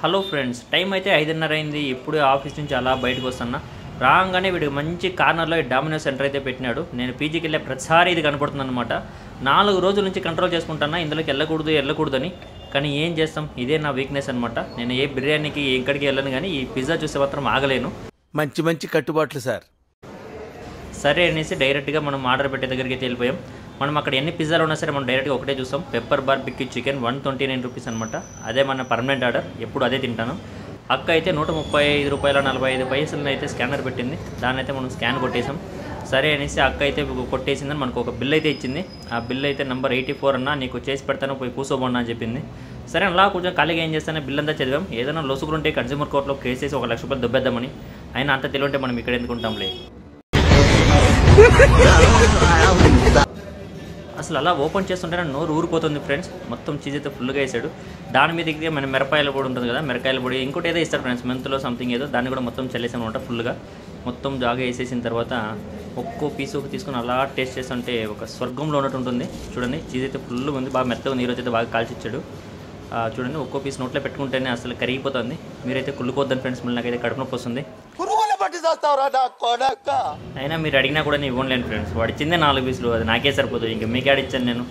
Hello friends, time అయితే 5:30 అయింది. ఇప్పుడే ఆఫీస్ నుంచి అలా బయటకు వస్తున్నా. రాగానే వీడికి మంచి కార్నర్లో డామినోస్ సెంటర్ అయితే పెట్టినాడు. నేను పీజీకి వెళ్ళే ప్రతిసారి ఇది కనపడుతుంది అనమాట. 4 రోజుల నుంచి కంట్రోల్ చేసుకుంటున్నా ఇందులోకి వెళ్ళకూడదని. కానీ ఏం చేస్తాం, ఇదే నా వీక్నెస్ అనమాట. నేను ఏ బిర్యానీకి ఎక్కడికి వెళ్ళను, కానీ ఈ పిజ్జా చూసే మాత్రం ఆగలేను. మంచి కట్టుబాట్లు సార్. సరే అనేసి డైరెక్ట్గా మనం ఆర్డర్ పెట్టే దగ్గరికి అయితే వెళ్ళిపోయాం. మనం అక్కడ ఎన్ని పిజ్జాలు ఉన్నా సరే మనం డైరెక్ట్గా ఒకటే చూస్తాం. పెప్పర్ బార్బిక్యూ చికెన్ 129 రూపీస్ అనమాట. అదే మన పర్మనెంట్ ఆర్డర్, ఎప్పుడు అదే తింటాను. అక్క అయితే 135 రూపాయల 45 పైసలను అయితే స్కానర్ పెట్టింది. దాన్ని అయితే మనం స్కాన్ కొట్టేసాం. సరే అనేసి అక్క అయితే కొట్టేసిందని మనకు ఒక బిల్ అయితే ఇచ్చింది. ఆ బిల్ అయితే నెంబర్ 84 అన్న, నీకు చేసి పెడతాను, పోయి కూర్చోబోన్నా అని చెప్పింది. సరే అలా కొంచెం ఖాళీగా ఏం చేస్తానే బిల్ అంతా చదివాం. ఏదైనా లొసుగులుంటే కన్స్యూమర్ కోర్టులో కేసు వేసి 1 లక్ష రూపాయలు దొబ్బేద్దామని. అయినా అంత తెలివంటే మనం ఇక్కడ ఎందుకుంటాంలే. అసలు అలా ఓపెన్ చేస్తుంటేనే నోరు ఊరిపోతుంది ఫ్రెండ్స్. మొత్తం చీజ్ అయితే ఫుల్గా వేసాడు. దాని మీద మన మిరపాయల పొడి ఉంటుంది కదా, మిరకాయల పొడి ఇంకోటి ఏదో ఇస్తాడు ఫ్రెండ్స్, మెంతులో సంథింగ్ ఏదో, దాన్ని కూడా మొత్తం చల్లేసాను అనమాట ఫుల్గా. మొత్తం జాగా వేసేసిన తర్వాత ఒక్కో పీసు తీసుకుని అలా టేస్ట్ చేస్తుంటే ఒక స్వర్గంలో ఉన్నట్టు ఉంటుంది. చూడండి, చీజ్ అయితే ఫుల్గా ఉంది, బాగా మెత్తగా నీరు అయితే బాగా కాల్చిచ్చాడు. చూడండి, ఒక్కో పీస్ నోట్లో పెట్టుకుంటేనే అసలు కరిగిపోతుంది. మీరైతే కుళ్ళుకోవద్దని ఫ్రెండ్స్, మళ్ళీ నాకైతే కడుపు నొప్పి వస్తుంది. అయినా మీరు అడిగినా కూడా నేను ఇవ్వలేను ఫ్రెండ్స్. వాడు ఇచ్చిందే 4 పీసులు, అది నాకే సరిపోతుంది. ఇంకా మీకే ఇచ్చాను నేను.